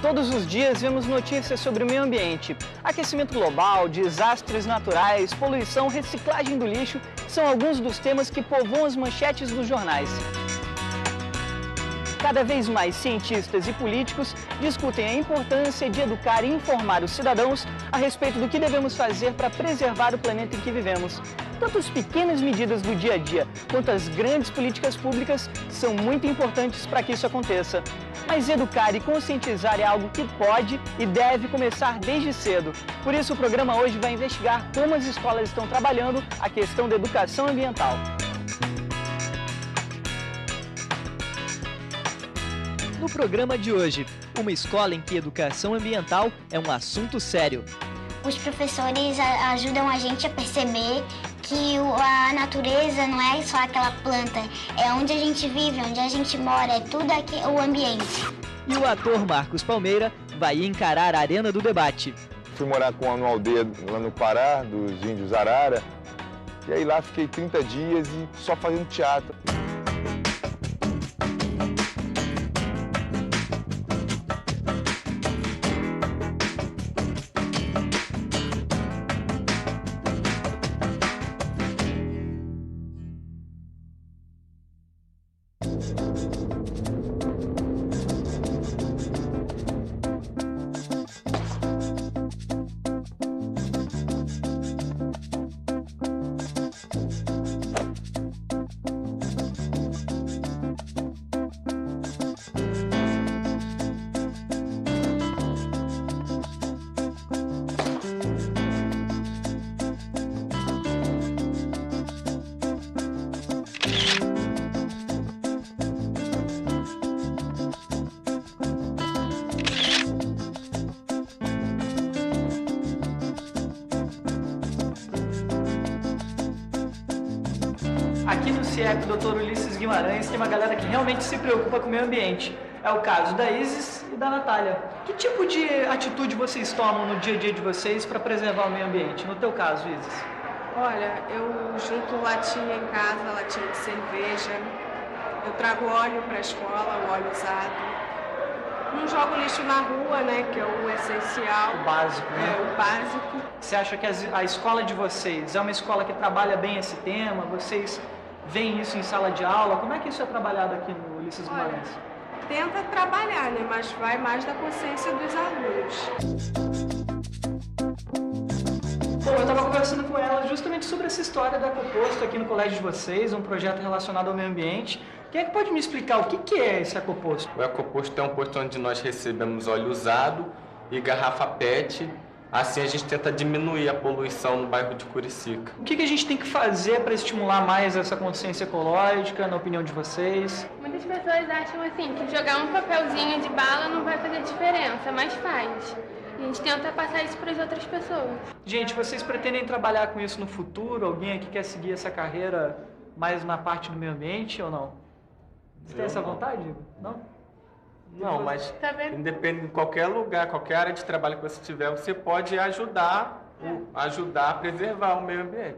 Todos os dias vemos notícias sobre o meio ambiente. Aquecimento global, desastres naturais, poluição, reciclagem do lixo são alguns dos temas que povoam as manchetes dos jornais. Cada vez mais cientistas e políticos discutem a importância de educar e informar os cidadãos a respeito do que devemos fazer para preservar o planeta em que vivemos. Tanto as pequenas medidas do dia a dia quanto as grandes políticas públicas são muito importantes para que isso aconteça. Mas educar e conscientizar é algo que pode e deve começar desde cedo. Por isso o programa hoje vai investigar como as escolas estão trabalhando a questão da educação ambiental. No programa de hoje, uma escola em que educação ambiental é um assunto sério. Os professores ajudam a gente a perceber que a natureza não é só aquela planta, é onde a gente vive, onde a gente mora, é tudo aqui, o ambiente. E o ator Marcos Palmeira vai encarar a arena do debate. Fui morar numa aldeia lá no Pará, dos índios Arara, e aí lá fiquei 30 dias e só fazendo teatro. Aqui no CIEP, Dr. Ulisses Guimarães, tem uma galera que realmente se preocupa com o meio ambiente. É o caso da Isis e da Natália. Que tipo de atitude vocês tomam no dia a dia de vocês para preservar o meio ambiente? No teu caso, Isis. Olha, eu junto latinha em casa, latinha de cerveja. Eu trago óleo para a escola, o óleo usado. Não jogo lixo na rua, né, que é o essencial. O básico, né? É, o básico. Você acha que a escola de vocês é uma escola que trabalha bem esse tema? Vocês veem isso em sala de aula? Como é que isso é trabalhado aqui no Ulisses Guimarães? Tenta trabalhar, né, mas vai mais da consciência dos alunos. Bom, eu estava conversando com ela justamente sobre essa história do ecoposto aqui no colégio de vocês, um projeto relacionado ao meio ambiente. Quem é que pode me explicar o que é esse ecoposto? O ecoposto é um posto onde nós recebemos óleo usado e garrafa PET. Assim a gente tenta diminuir a poluição no bairro de Curicica. O que a gente tem que fazer para estimular mais essa consciência ecológica, na opinião de vocês? Muitas pessoas acham assim que jogar um papelzinho de bala não vai fazer diferença, mas faz. E a gente tenta passar isso para as outras pessoas. Gente, vocês pretendem trabalhar com isso no futuro? Alguém aqui quer seguir essa carreira mais na parte do meio ambiente ou não? Você tem essa vontade? Não? Não, mas independe de qualquer lugar, qualquer área de trabalho que você tiver, você pode ajudar a preservar o meio ambiente.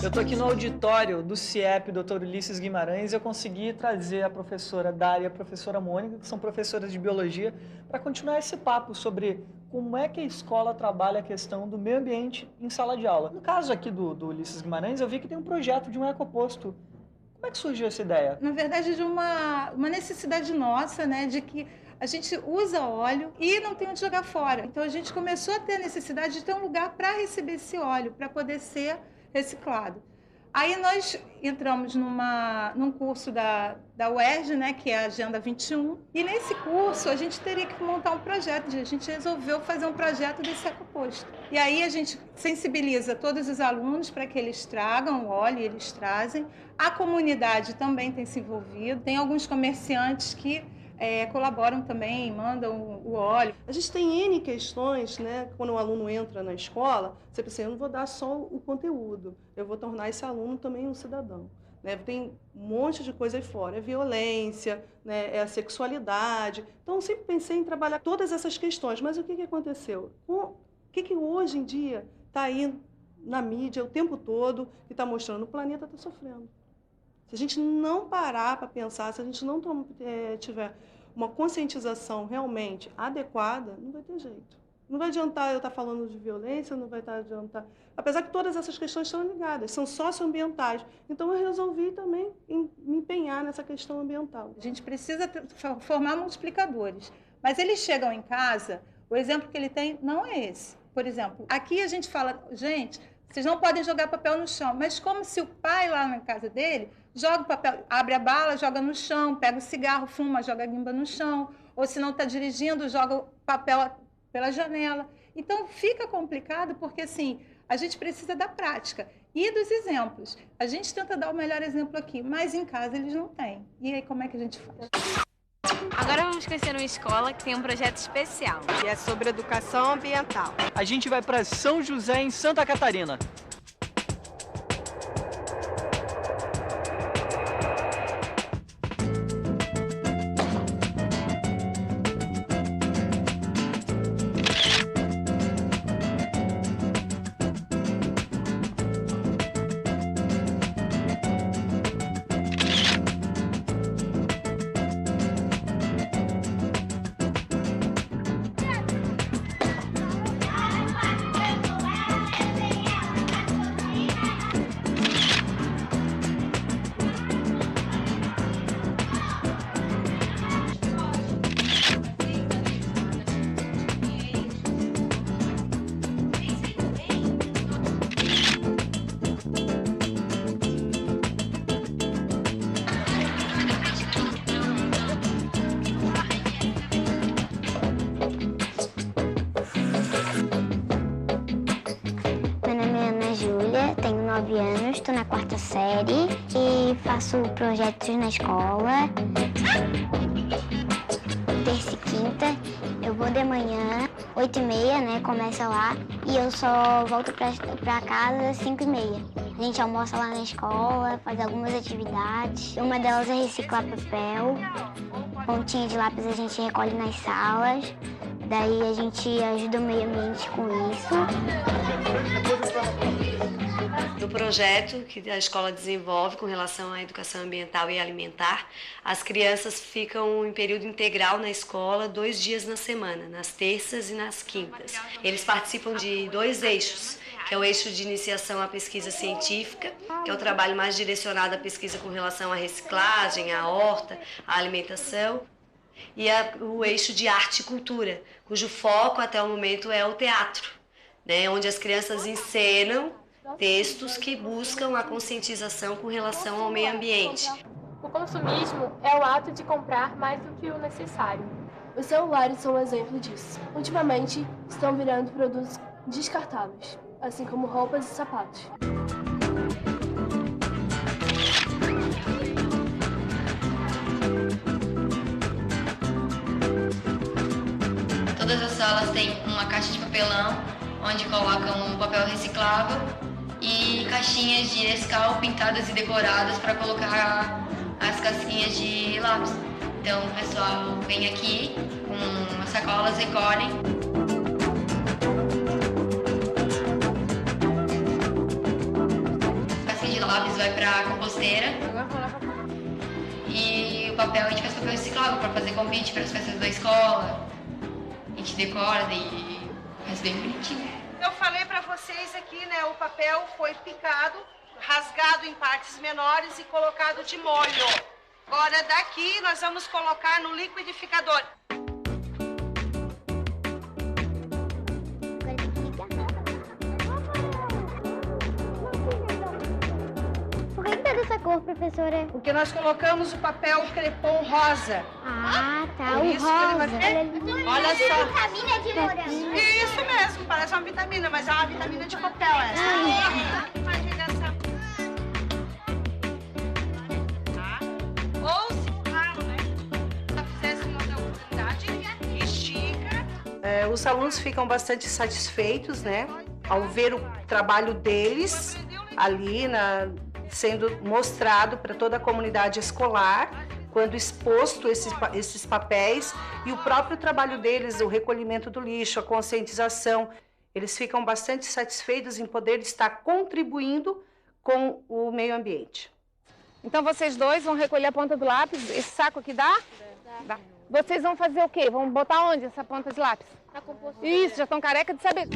Eu estou aqui no auditório do CIEP, Dr. Ulisses Guimarães, e eu consegui trazer a professora Dária e a professora Mônica, que são professoras de biologia, para continuar esse papo sobre como é que a escola trabalha a questão do meio ambiente em sala de aula. No caso aqui do Ulisses Guimarães, eu vi que tem um projeto de um ecoposto. Como é que surgiu essa ideia? Na verdade, de uma necessidade nossa, né, de que a gente usa óleo e não tem onde jogar fora. Então, a gente começou a ter a necessidade de ter um lugar para receber esse óleo, para poder ser reciclado. Aí nós entramos num curso da UERJ, né, que é a Agenda 21, e nesse curso a gente teria que montar um projeto, a gente resolveu fazer um projeto desse ecoposto. E aí a gente sensibiliza todos os alunos para que eles tragam o óleo, e eles trazem. A comunidade também tem se envolvido, tem alguns comerciantes que colaboram também, mandam o óleo. A gente tem N questões, né? Quando o aluno entra na escola, você pensa, eu não vou dar só o conteúdo, eu vou tornar esse aluno também um cidadão. Né? Tem um monte de coisa aí fora, é violência, né? É a sexualidade. Então, eu sempre pensei em trabalhar todas essas questões, mas o que aconteceu? O que hoje em dia está aí na mídia o tempo todo, que está mostrando que o planeta está sofrendo. Se a gente não parar para pensar, se a gente não tiver uma conscientização realmente adequada, não vai ter jeito. Não vai adiantar eu estar falando de violência, não vai adiantar... Apesar que todas essas questões estão ligadas, são socioambientais. Então, eu resolvi também me empenhar nessa questão ambiental. A gente precisa formar multiplicadores. Mas eles chegam em casa, o exemplo que ele tem não é esse. Por exemplo, aqui a gente fala, gente, vocês não podem jogar papel no chão. Mas como se o pai lá na casa dele joga o papel, abre a bala, joga no chão, pega o cigarro, fuma, joga a guimba no chão. Ou se não está dirigindo, joga o papel pela janela. Então, fica complicado porque, assim, a gente precisa da prática e dos exemplos. A gente tenta dar o melhor exemplo aqui, mas em casa eles não têm. E aí, como é que a gente faz? Agora vamos conhecer uma escola que tem um projeto especial. E é sobre educação ambiental. A gente vai para São José, em Santa Catarina. Tenho 9 anos, estou na 4ª série e faço projetos na escola. Terça e quinta, eu vou de manhã, 8h30, né, começa lá, e eu só volto pra casa às 5h30. A gente almoça lá na escola, faz algumas atividades. Uma delas é reciclar papel, pontinha de lápis a gente recolhe nas salas, daí a gente ajuda o meio ambiente com isso. No projeto que a escola desenvolve com relação à educação ambiental e alimentar, as crianças ficam em período integral na escola 2 dias na semana, nas terças e nas quintas. Eles participam de 2 eixos, que é o eixo de iniciação à pesquisa científica, que é o trabalho mais direcionado à pesquisa com relação à reciclagem, à horta, à alimentação, e o eixo de arte e cultura, cujo foco até o momento é o teatro, né, onde as crianças encenam textos que buscam a conscientização com relação ao meio ambiente. O consumismo é o ato de comprar mais do que o necessário. Os celulares são um exemplo disso. Ultimamente, estão virando produtos descartáveis, assim como roupas e sapatos. Todas as salas têm uma caixa de papelão, onde colocam um papel reciclável e caixinhas de Nescau pintadas e decoradas para colocar as casquinhas de lápis. Então o pessoal vem aqui com as sacolas, recolhem. A casquinha de lápis vai para a composteira. E o papel, a gente faz papel reciclável para fazer convite para as festas da escola. A gente decora e faz bem bonitinho. Eu falei para vocês aqui, né, o papel foi picado, rasgado em partes menores e colocado de molho. Agora daqui nós vamos colocar no liquidificador. Por que tá dessa cor, professora? Porque nós colocamos o papel crepom rosa. Ah, tá, Por o isso que ele vai rosa. Olha só. Vitamina de morango. Isso mesmo, parece uma vitamina, mas é uma vitamina de papel essa. Imaginação. Tá? Ou se claro, né? Se fizesse uma outra oportunidade, estica. Os alunos ficam bastante satisfeitos, né, ao ver o trabalho deles ali sendo mostrado para toda a comunidade escolar, quando exposto esses papéis e o próprio trabalho deles, o recolhimento do lixo, a conscientização. Eles ficam bastante satisfeitos em poder estar contribuindo com o meio ambiente. Então vocês dois vão recolher a ponta do lápis. Esse saco aqui dá? Dá. Vocês vão fazer o quê? Vão botar onde essa ponta de lápis? Na composteira. Isso, já estão careca de saber.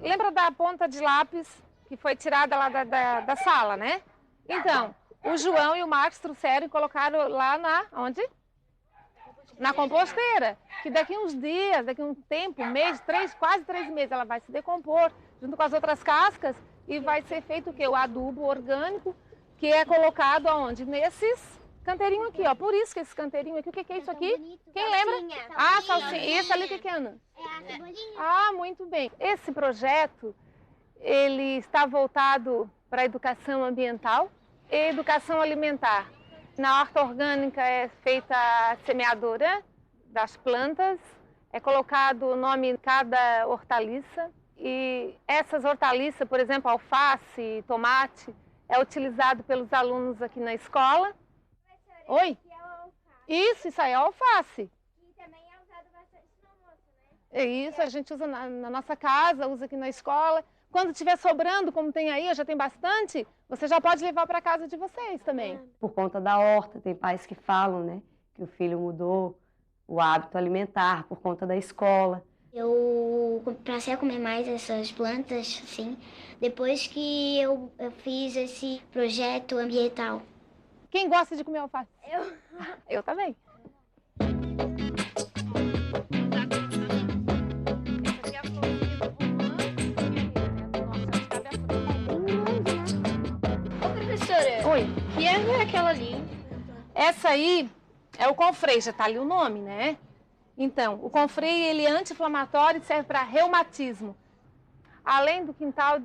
Lembra da ponta de lápis que foi tirada lá da sala, né? Então, o João e o Marcos trouxeram e colocaram lá onde? Na composteira. Que daqui uns dias, daqui um tempo, quase 3 meses, ela vai se decompor junto com as outras cascas e vai ser feito o quê? O adubo orgânico, que é colocado aonde? Nesses canteirinhos aqui, ó. Por isso que esse canteirinho aqui, o que é isso aqui? Quem lembra? Ah, salsinha. E esse ali, o que é, Ana? É a cebolinha. Ah, muito bem. Esse projeto, ele está voltado para a educação ambiental e educação alimentar. Na horta orgânica é feita a semeadura das plantas, é colocado o nome de cada hortaliça e essas hortaliças, por exemplo, alface, tomate, é utilizado pelos alunos aqui na escola. Oi? Isso aí é alface. E também é usado bastante no almoço, né? É isso, a gente usa na nossa casa, usa aqui na escola. Quando tiver sobrando, como tem aí, já tem bastante, você já pode levar para casa de vocês também. Por conta da horta, tem pais que falam, né, que o filho mudou o hábito alimentar por conta da escola. Eu passei a comer mais essas plantas, assim, depois que eu fiz esse projeto ambiental. Quem gosta de comer alface? Eu. Eu também. Oi. Que erva é aquela ali? Essa aí é o confrei, já tá ali o nome, né? Então, o confrei, ele é anti-inflamatório e serve para reumatismo. Além do quintal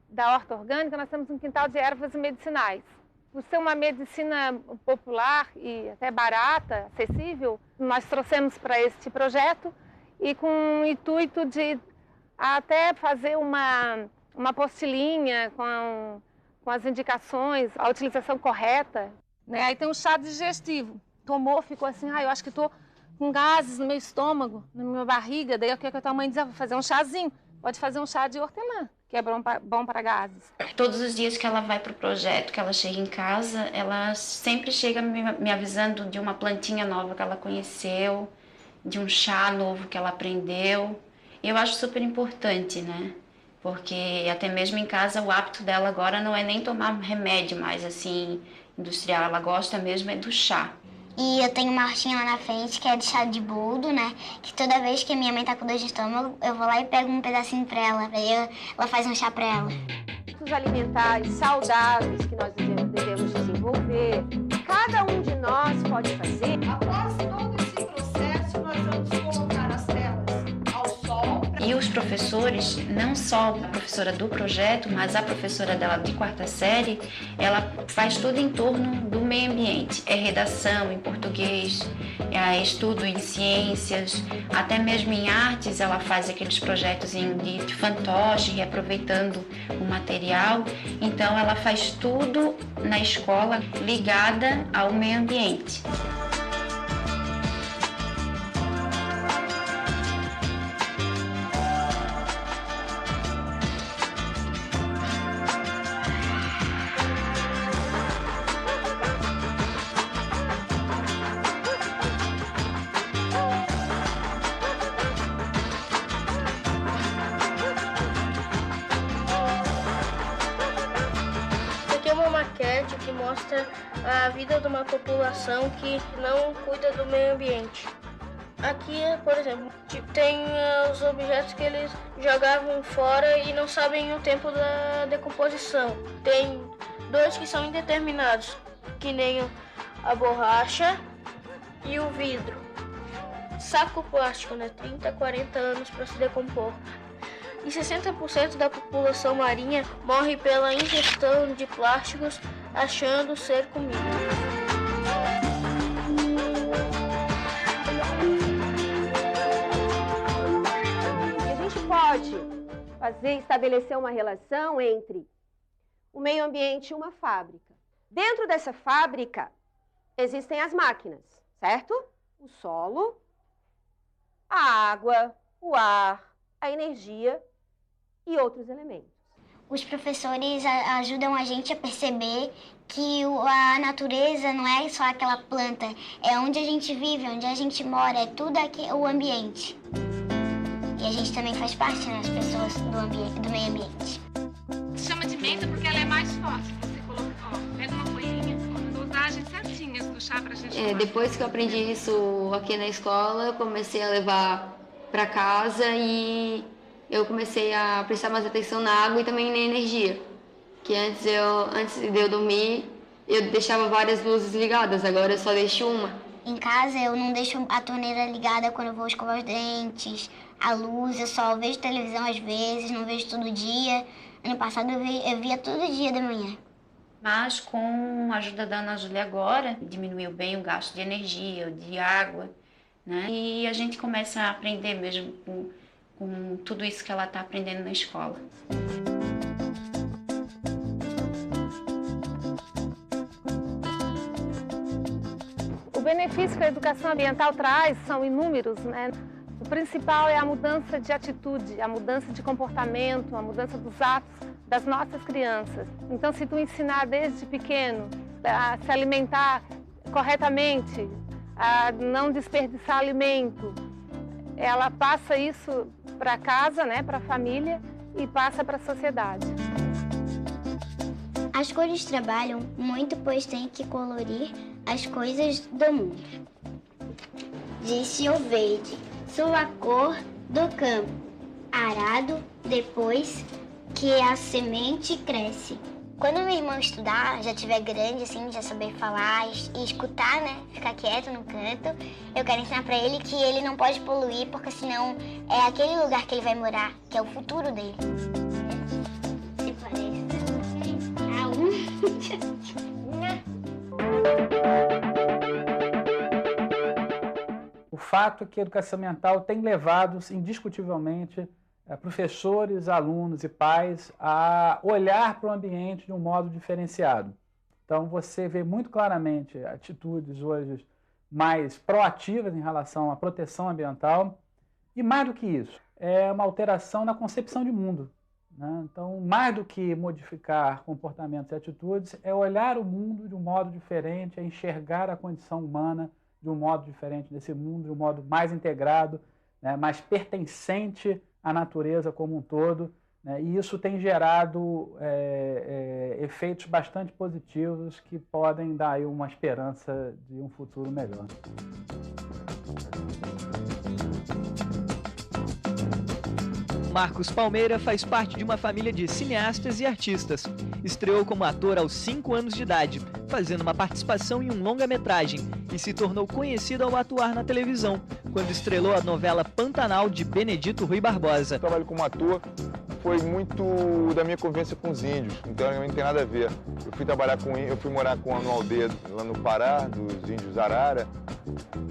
da horta orgânica, nós temos um quintal de ervas medicinais. Por ser uma medicina popular e até barata, acessível, nós trouxemos para este projeto e com o intuito de até fazer uma apostilinha com as indicações, a utilização correta. Né? Aí tem um chá digestivo. Tomou, ficou assim, eu acho que estou com gases no meu estômago, na minha barriga. Daí o que a tua mãe diz? Vou fazer um chazinho. Pode fazer um chá de hortelã, que é bom para gases. Todos os dias que ela vai para o projeto, que ela chega em casa, ela sempre chega me avisando de uma plantinha nova que ela conheceu, de um chá novo que ela aprendeu. E eu acho super importante, né? Porque até mesmo em casa o hábito dela agora não é nem tomar remédio mais assim industrial, ela gosta mesmo é do chá. E eu tenho uma hortinha lá na frente que é de chá de boldo, né? Que toda vez que minha mãe tá com dor de estômago, eu vou lá e pego um pedacinho pra ela, ela faz um chá pra ela. Os alimentares saudáveis que nós devemos desenvolver, cada um de nós pode fazer. Após todo esse processo, nós vamos colocar as telas ao sol. E os professores, não só a professora do projeto, mas a professora dela de 4ª série, ela faz tudo em torno do meio ambiente. É redação em português, é estudo em ciências, até mesmo em artes ela faz aqueles projetos de fantoche, reaproveitando o material. Então ela faz tudo na escola ligada ao meio ambiente. Que mostra a vida de uma população que não cuida do meio ambiente. Aqui, por exemplo, tem os objetos que eles jogavam fora e não sabem o tempo da decomposição. Tem 2 que são indeterminados, que nem a borracha e o vidro. Saco plástico, né? 30, 40 anos para se decompor. E 60% da população marinha morre pela ingestão de plásticos achando ser comida. A gente pode estabelecer uma relação entre o meio ambiente uma fábrica. Dentro dessa fábrica existem as máquinas, certo? O solo, a água, o ar, a energia e outros elementos. Os professores ajudam a gente a perceber que a natureza não é só aquela planta, é onde a gente vive, onde a gente mora, é tudo aqui, o ambiente. E a gente também faz parte, né, das pessoas do meio ambiente. Se chama de menta porque ela é mais forte. Você coloca, ó, pega uma folhinha, dosagens certinhas do chá pra gente tomar. Depois que eu aprendi isso aqui na escola, eu comecei a levar para casa e eu comecei a prestar mais atenção na água e também na energia. Que antes de eu dormir, eu deixava várias luzes ligadas, agora eu só deixo uma. Em casa eu não deixo a torneira ligada quando eu vou escovar os dentes, a luz, eu só vejo televisão às vezes, não vejo todo dia. Ano passado eu via todo dia de manhã. Mas com a ajuda da Ana Júlia agora, diminuiu bem o gasto de energia, de água, né? E a gente começa a aprender mesmo com tudo isso que ela está aprendendo na escola. O benefício que a educação ambiental traz são inúmeros, né? O principal é a mudança de atitude, a mudança de comportamento, a mudança dos atos das nossas crianças. Então, se tu ensinar desde pequeno a se alimentar corretamente, a não desperdiçar alimento, ela passa isso para casa, né, para a família e passa para a sociedade. As cores trabalham muito, pois tem que colorir as coisas do mundo. Disse o verde, sou a cor do campo, arado depois que a semente cresce. Quando meu irmão estudar, já tiver grande, assim, já saber falar e escutar, né, ficar quieto no canto, eu quero ensinar pra ele que ele não pode poluir, porque senão é aquele lugar que ele vai morar, que é o futuro dele. Se parece. O fato é que a educação ambiental tem levado, indiscutivelmente, professores, alunos e pais a olhar para o ambiente de um modo diferenciado. Então, você vê muito claramente atitudes hoje mais proativas em relação à proteção ambiental e, mais do que isso, é uma alteração na concepção de mundo, né? Então, mais do que modificar comportamentos e atitudes, é olhar o mundo de um modo diferente, é enxergar a condição humana de um modo diferente desse mundo, de um modo mais integrado, né, mais pertencente à natureza como um todo, né, e isso tem gerado efeitos bastante positivos que podem dar aí uma esperança de um futuro melhor. Marcos Palmeira faz parte de uma família de cineastas e artistas. Estreou como ator aos 5 anos de idade, fazendo uma participação em um longa-metragem e se tornou conhecido ao atuar na televisão, quando estrelou a novela Pantanal de Benedito Rui Barbosa. O trabalho como ator foi muito da minha convivência com os índios, então não tem nada a ver. Eu fui morar numa aldeia lá no Pará, dos índios Arara,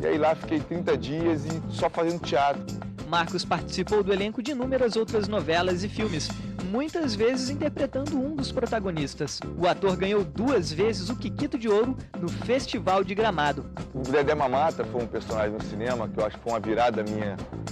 e aí lá fiquei 30 dias e só fazendo teatro. Marcos participou do elenco de inúmeras outras novelas e filmes, muitas vezes interpretando um dos protagonistas. O ator ganhou 2 vezes o Kikito de Ouro no Festival de Gramado. O Dedé Mamata foi um personagem no cinema que eu acho que foi uma virada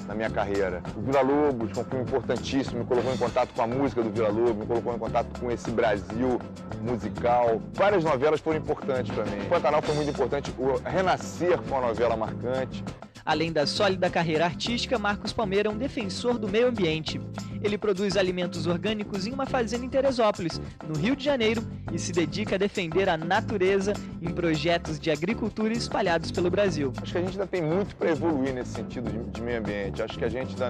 na minha carreira. O Vila Lobos foi um filme importantíssimo, me colocou em contato com a música do Vila Lobos, me colocou em contato com esse Brasil musical. Várias novelas foram importantes para mim. O Pantanal foi muito importante, o Renascer foi uma novela marcante. Além da sólida carreira artística, Marcos Palmeira é um defensor do meio ambiente. Ele produz alimentos orgânicos em uma fazenda em Teresópolis, no Rio de Janeiro, e se dedica a defender a natureza em projetos de agricultura espalhados pelo Brasil. Acho que a gente ainda tem muito para evoluir nesse sentido de meio ambiente. Acho que a gente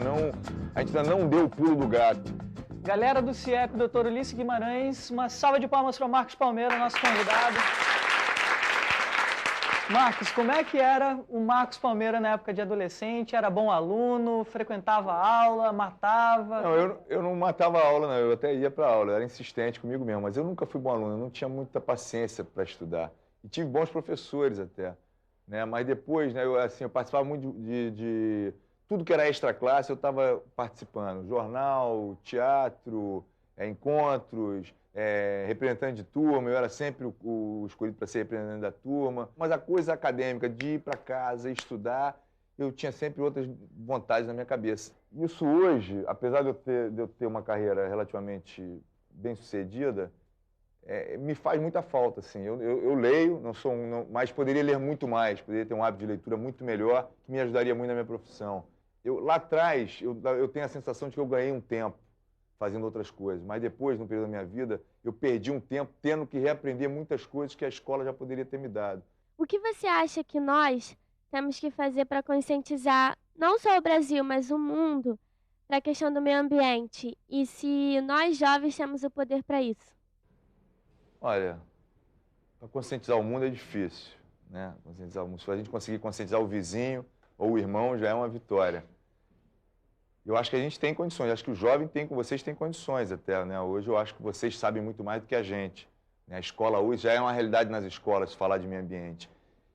ainda não deu o pulo do gato. Galera do CIEP, Dr. Ulisses Guimarães, uma salva de palmas para o Marcos Palmeira, nosso convidado. Marcos, como é que era o Marcos Palmeira na época de adolescente? Era bom aluno, frequentava a aula, matava? Não, eu não matava a aula, não. Eu até ia para a aula, eu era insistente comigo mesmo. Mas eu nunca fui bom aluno, eu não tinha muita paciência para estudar. E tive bons professores até, né? Mas depois, né, eu participava muito de tudo que era extra classe, eu estava participando. Jornal, teatro, encontros, representante de turma, eu era sempre o escolhido para ser representante da turma, mas a coisa acadêmica de ir para casa, estudar, eu tinha sempre outras vontades na minha cabeça. Isso hoje, apesar de eu ter uma carreira relativamente bem-sucedida, me faz muita falta, assim. Eu leio, mas poderia ler muito mais, poderia ter um hábito de leitura muito melhor, que me ajudaria muito na minha profissão. Lá atrás, eu tenho a sensação de que eu ganhei um tempo fazendo outras coisas, mas depois, no período da minha vida, eu perdi um tempo tendo que reaprender muitas coisas que a escola já poderia ter me dado. O que você acha que nós temos que fazer para conscientizar não só o Brasil, mas o mundo para a questão do meio ambiente? E se nós jovens temos o poder para isso? Olha, para conscientizar o mundo é difícil, né? Conscientizar o mundo. Se a gente conseguir conscientizar o vizinho ou o irmão, já é uma vitória. Eu acho que a gente tem condições, acho que o jovem vocês têm condições até, né? Hoje eu acho que vocês sabem muito mais do que a gente, né? A escola hoje já é uma realidade nas escolas, falar de meio ambiente.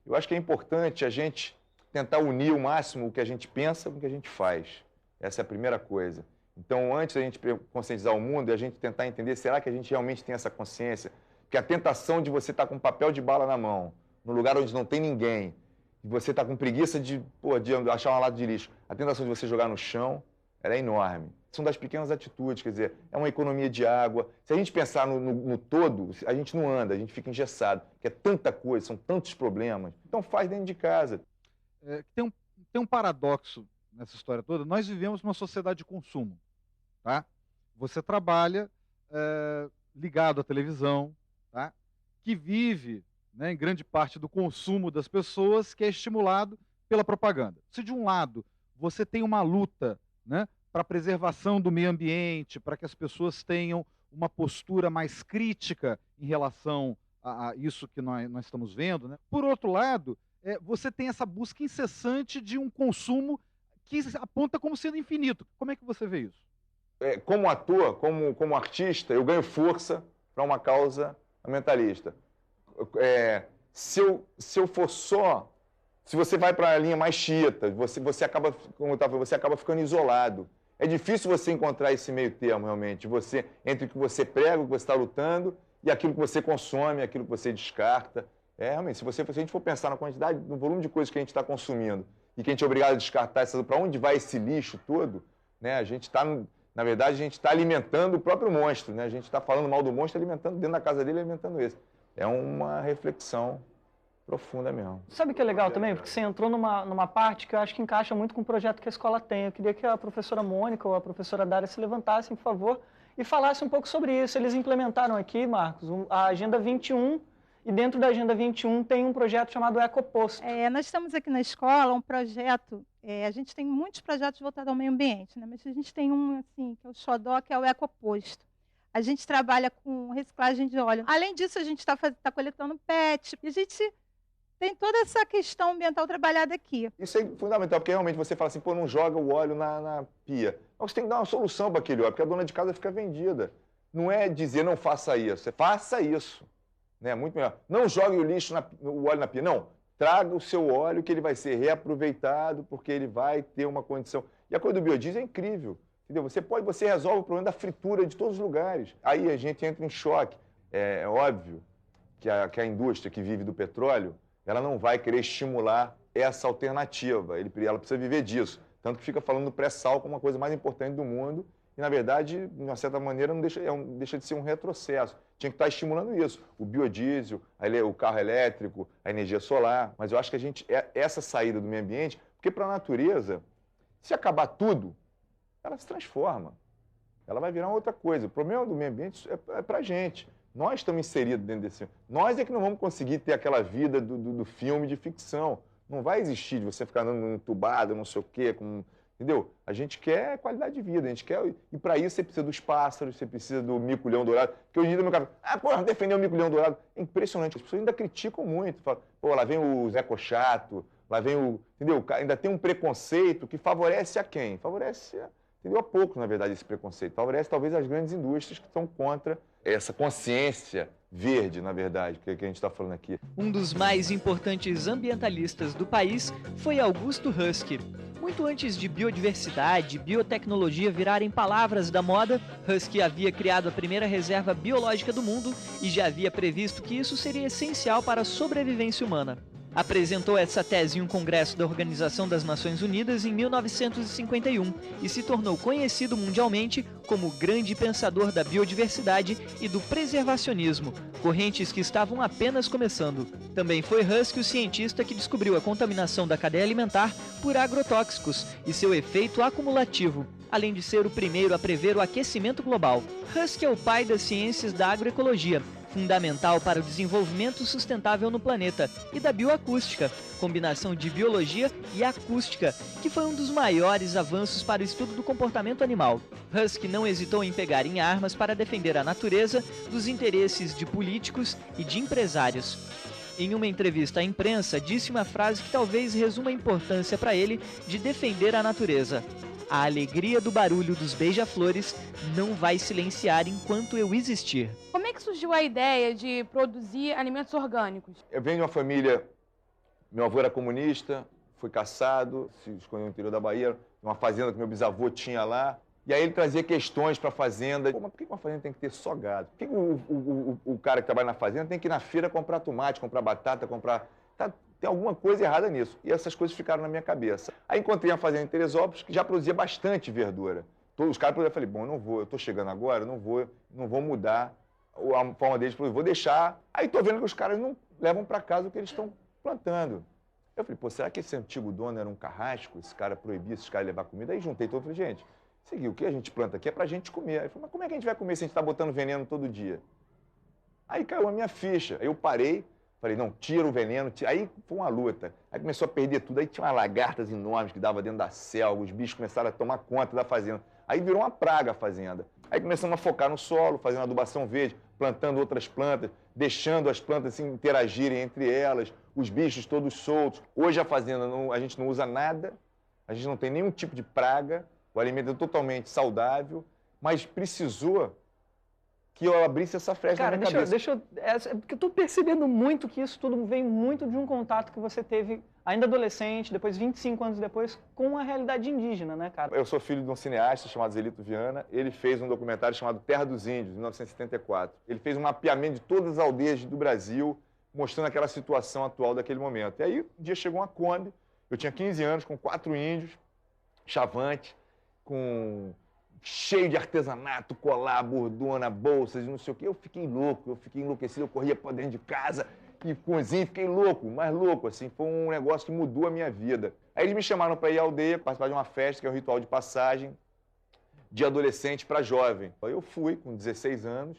Eu acho que é importante a gente tentar unir o máximo o que a gente pensa com o que a gente faz. Essa é a primeira coisa. Então, antes da gente conscientizar o mundo, é a gente tentar entender, será que a gente realmente tem essa consciência? Porque a tentação de você estar com um papel de bala na mão, num lugar onde não tem ninguém, e você está com preguiça de achar uma lata de lixo, a tentação de você jogar no chão, ela é enorme. São das pequenas atitudes, quer dizer, é uma economia de água. Se a gente pensar no todo, a gente não anda, a gente fica engessado, porque é tanta coisa, são tantos problemas. Então faz dentro de casa. Tem um paradoxo nessa história toda. Nós vivemos numa sociedade de consumo, tá? Você trabalha ligado à televisão, tá? Que vive, né, em grande parte do consumo das pessoas, que é estimulado pela propaganda. Se de um lado você tem uma luta, né, para a preservação do meio ambiente, para que as pessoas tenham uma postura mais crítica em relação a isso que nós estamos vendo, né? Por outro lado, você tem essa busca incessante de um consumo que aponta como sendo infinito. Como é que você vê isso? Como ator, como artista, eu ganho força para uma causa ambientalista. Se eu for só... Se você vai para a linha mais xiita, você acaba, como eu estava falando, você acaba ficando isolado. É difícil você encontrar esse meio termo, realmente, entre o que você prega, o que você está lutando, e aquilo que você consome, aquilo que você descarta. Realmente, se a gente for pensar na quantidade, no volume de coisas que a gente está consumindo, e que a gente é obrigado a descartar, para onde vai esse lixo todo, né? Na verdade, a gente está alimentando o próprio monstro, né? A gente está falando mal do monstro, alimentando dentro da casa dele, alimentando esse. É uma reflexão profunda mesmo. Sabe o que é legal também? Porque você entrou numa parte que eu acho que encaixa muito com o projeto que a escola tem. Eu queria que a professora Mônica ou a professora Dária se levantassem, por favor, e falassem um pouco sobre isso. Eles implementaram aqui, Marcos, a Agenda 21, e dentro da Agenda 21 tem um projeto chamado Ecoposto. Nós estamos aqui na escola, um projeto, a gente tem muitos projetos voltados ao meio ambiente, né? Mas a gente tem um, assim, que é o xodó, que é o Ecoposto. A gente trabalha com reciclagem de óleo. Além disso, a gente está coletando PET, e a gente tem toda essa questão ambiental trabalhada aqui. Isso é fundamental, porque realmente você fala assim, pô, não joga o óleo na pia. Mas você tem que dar uma solução para aquele óleo, porque a dona de casa fica vendida. Não é dizer não faça isso, faça isso. Né? Muito melhor. Não jogue o óleo na pia, não. Traga o seu óleo que ele vai ser reaproveitado, porque ele vai ter uma condição. E a coisa do biodiesel é incrível. Entendeu? Você resolve o problema da fritura de todos os lugares. Aí a gente entra em choque. É óbvio que a indústria que vive do petróleo, ela não vai querer estimular essa alternativa. Ela precisa viver disso. Tanto que fica falando do pré-sal como uma coisa mais importante do mundo. E, na verdade, de uma certa maneira, não deixa de ser um retrocesso. Tinha que estar estimulando isso. O biodiesel, o carro elétrico, a energia solar. Mas eu acho que essa saída do meio ambiente, porque para a natureza, se acabar tudo, ela se transforma. Ela vai virar outra coisa. O problema do meio ambiente é para a gente. Nós estamos inseridos dentro desse filme. Nós é que não vamos conseguir ter aquela vida do filme de ficção. Não vai existir de você ficar andando entubado, não sei o quê, entendeu? A gente quer qualidade de vida, a gente quer... E para isso você precisa dos pássaros, você precisa do mico-leão dourado. Porque hoje em dia, meu cara, defender o mico-leão dourado. É impressionante. As pessoas ainda criticam muito. Falam, pô, lá vem o Zé Cochato, lá vem o... Entendeu? Ainda tem um preconceito que favorece a quem? Favorece a poucos, na verdade, esse preconceito. Favorece talvez as grandes indústrias que estão contra essa consciência verde, na verdade, que a gente está falando aqui. Um dos mais importantes ambientalistas do país foi Augusto Husky. Muito antes de biodiversidade e biotecnologia virarem palavras da moda, Husky havia criado a primeira reserva biológica do mundo e já havia previsto que isso seria essencial para a sobrevivência humana. Apresentou essa tese em um congresso da Organização das Nações Unidas em 1951 e se tornou conhecido mundialmente como o grande pensador da biodiversidade e do preservacionismo, correntes que estavam apenas começando. Também foi Husky o cientista que descobriu a contaminação da cadeia alimentar por agrotóxicos e seu efeito acumulativo, além de ser o primeiro a prever o aquecimento global. Husky é o pai das ciências da agroecologia, fundamental para o desenvolvimento sustentável no planeta, e da bioacústica, combinação de biologia e acústica, que foi um dos maiores avanços para o estudo do comportamento animal. Husky não hesitou em pegar em armas para defender a natureza dos interesses de políticos e de empresários. Em uma entrevista à imprensa, disse uma frase que talvez resuma a importância para ele de defender a natureza: "A alegria do barulho dos beija-flores não vai silenciar enquanto eu existir." Como é que surgiu a ideia de produzir alimentos orgânicos? Eu venho de uma família, meu avô era comunista, foi caçado, se escondeu no interior da Bahia, uma fazenda que meu bisavô tinha lá. E aí ele trazia questões para a fazenda. Pô, mas por que uma fazenda tem que ter só gado? Por que o cara que trabalha na fazenda tem que ir na feira comprar tomate, comprar batata, comprar... Tem alguma coisa errada nisso. E essas coisas ficaram na minha cabeça. Aí encontrei uma fazenda em Teresópolis que já produzia bastante verdura. Todos os caras produziam. Eu falei, bom, eu não vou, eu estou chegando agora, eu não vou mudar a forma deles de produzir, vou deixar. Aí estou vendo que os caras não levam para casa o que eles estão plantando. Eu falei, pô, será que esse antigo dono era um carrasco? Esse cara proibia esses caras de levar comida? Aí juntei todo e falei, gente, o que a gente planta aqui é pra gente comer. Aí falei, mas como é que a gente vai comer se a gente está botando veneno todo dia? Aí caiu a minha ficha. Aí eu parei, falei, não, tira o veneno. Tira. Aí foi uma luta. Aí começou a perder tudo. Aí tinha umas lagartas enormes que dava dentro da selva. Os bichos começaram a tomar conta da fazenda. Aí virou uma praga a fazenda. Aí começamos a focar no solo, fazendo adubação verde, plantando outras plantas, deixando as plantas assim, interagirem entre elas, os bichos todos soltos. Hoje a fazenda, a gente não usa nada, a gente não tem nenhum tipo de praga, o alimento é totalmente saudável, mas precisou que eu abrisse essa frecha na minha cabeça. Porque eu estou percebendo muito que isso tudo vem muito de um contato que você teve ainda adolescente, depois 25 anos depois, com a realidade indígena, né, cara? Eu sou filho de um cineasta chamado Zelito Viana. Ele fez um documentário chamado Terra dos Índios, em 1974. Ele fez um mapeamento de todas as aldeias do Brasil, mostrando aquela situação atual daquele momento. E aí, um dia chegou uma Kombi, eu tinha 15 anos, com 4 índios, chavante, cheio de artesanato, colar, bordona, bolsas, não sei o quê. Eu fiquei louco, eu fiquei enlouquecido, eu corria para dentro de casa e cozinha, fiquei louco, mais louco, assim. Foi um negócio que mudou a minha vida. Aí eles me chamaram para ir à aldeia, participar de uma festa, que é um ritual de passagem de adolescente para jovem. Aí eu fui, com 16 anos,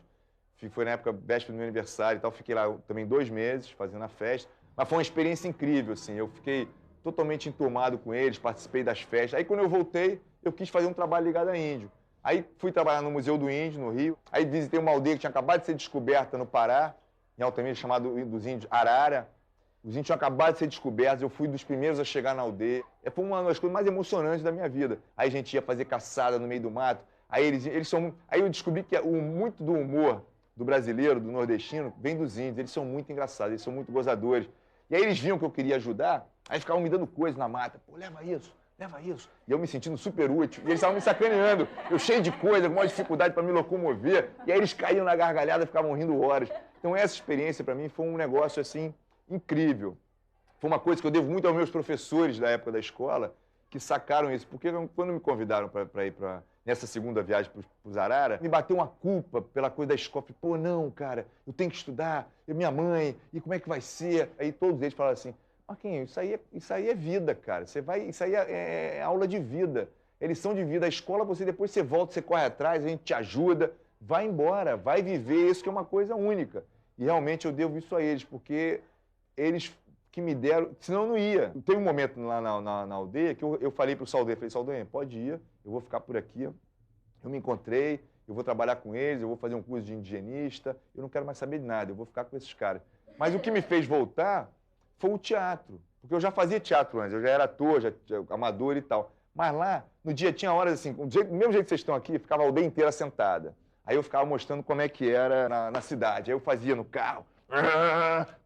foi na época véspera do meu aniversário e tal, fiquei lá também 2 meses fazendo a festa. Mas foi uma experiência incrível, assim, eu fiquei totalmente enturmado com eles, participei das festas. Aí quando eu voltei, eu quis fazer um trabalho ligado a índio. Aí fui trabalhar no Museu do Índio, no Rio. Aí visitei uma aldeia que tinha acabado de ser descoberta no Pará, em Altamira, chamada dos índios Arara. Os índios tinham acabado de ser descobertos, eu fui dos primeiros a chegar na aldeia. Foi uma das coisas mais emocionantes da minha vida. Aí a gente ia fazer caçada no meio do mato. Aí eu descobri que muito do humor do brasileiro, do nordestino, vem dos índios. Eles são muito engraçados, eles são muito gozadores. E aí eles viam que eu queria ajudar, aí ficavam me dando coisas na mata. Pô, leva isso. E eu me sentindo super útil. E eles estavam me sacaneando. Eu cheio de coisa, com maior dificuldade para me locomover. E aí eles caíam na gargalhada e ficavam rindo horas. Então essa experiência para mim foi um negócio assim incrível. Foi uma coisa que eu devo muito aos meus professores da época da escola, que sacaram isso. Porque quando me convidaram para ir nessa segunda viagem para os Arara, me bateu uma culpa pela coisa da escola. Falei, pô, não, cara, eu tenho que estudar. Minha mãe, e como é que vai ser? Aí todos eles falaram assim, Marquinhos, isso aí é vida, cara. Isso aí é aula de vida. É lição de vida. A escola, depois você volta, você corre atrás, a gente te ajuda. Vai embora, vai viver isso que é uma coisa única. E realmente eu devo isso a eles, porque eles que me deram, senão eu não ia. Teve um momento lá na aldeia que eu falei para o Saldanha, Saldanha, pode ir, eu vou ficar por aqui. Eu me encontrei, eu vou trabalhar com eles, eu vou fazer um curso de indigenista, eu não quero mais saber de nada, eu vou ficar com esses caras. Mas o que me fez voltar foi o teatro, porque eu já fazia teatro antes, eu já era ator, já amador e tal. Mas lá, no dia, tinha horas assim, do mesmo jeito que vocês estão aqui, ficava a aldeia inteira sentada. Aí eu ficava mostrando como é que era na cidade. Aí eu fazia no carro,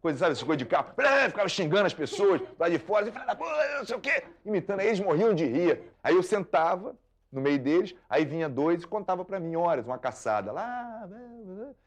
Coisa, sabe, essa coisa de carro. Ficava xingando as pessoas lá de fora, não sei o quê, imitando. Aí eles morriam de rir. Aí eu sentava no meio deles, aí vinha dois e contava para mim horas, uma caçada. Lá,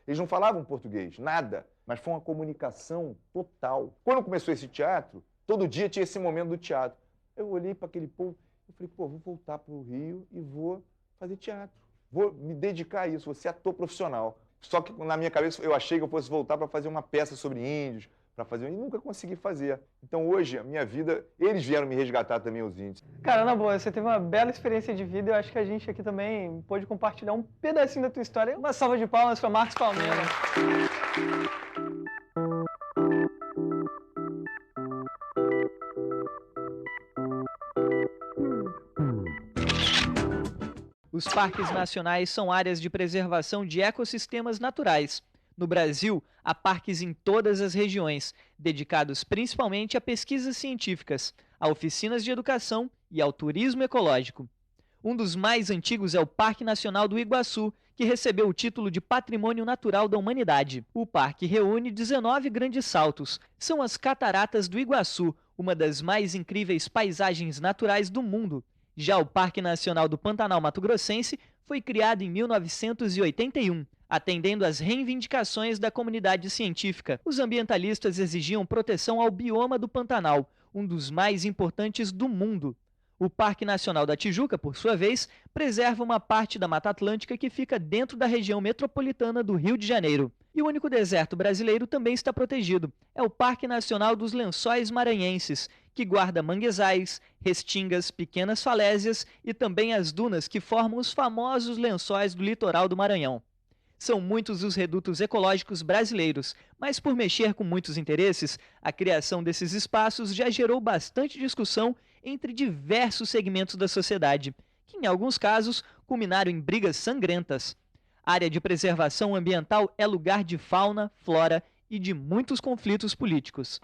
eles não falavam português, nada. Mas foi uma comunicação total. Quando começou esse teatro, todo dia tinha esse momento do teatro. Eu olhei para aquele povo e falei, pô, vou voltar para o Rio e vou fazer teatro. Vou me dedicar a isso, vou ser ator profissional. Só que na minha cabeça eu achei que eu fosse voltar para fazer uma peça sobre índios, e nunca consegui fazer. Então hoje, a minha vida, eles vieram me resgatar também, os índios. Cara, na boa, você teve uma bela experiência de vida e eu acho que a gente aqui também pôde compartilhar um pedacinho da tua história. Uma salva de palmas para Marcos Palmeira. Os parques nacionais são áreas de preservação de ecossistemas naturais. No Brasil, há parques em todas as regiões, dedicados principalmente a pesquisas científicas, a oficinas de educação e ao turismo ecológico. Um dos mais antigos é o Parque Nacional do Iguaçu, que recebeu o título de Patrimônio Natural da Humanidade. O parque reúne 19 grandes saltos. São as Cataratas do Iguaçu, uma das mais incríveis paisagens naturais do mundo. Já o Parque Nacional do Pantanal Mato Grossense foi criado em 1981, atendendo às reivindicações da comunidade científica. Os ambientalistas exigiam proteção ao bioma do Pantanal, um dos mais importantes do mundo. O Parque Nacional da Tijuca, por sua vez, preserva uma parte da Mata Atlântica que fica dentro da região metropolitana do Rio de Janeiro. E o único deserto brasileiro também está protegido. É o Parque Nacional dos Lençóis Maranhenses, que guarda manguezais, restingas, pequenas falésias e também as dunas que formam os famosos lençóis do litoral do Maranhão. São muitos os redutos ecológicos brasileiros, mas por mexer com muitos interesses, a criação desses espaços já gerou bastante discussão entre diversos segmentos da sociedade, que em alguns casos culminaram em brigas sangrentas. A área de preservação ambiental é lugar de fauna, flora e de muitos conflitos políticos.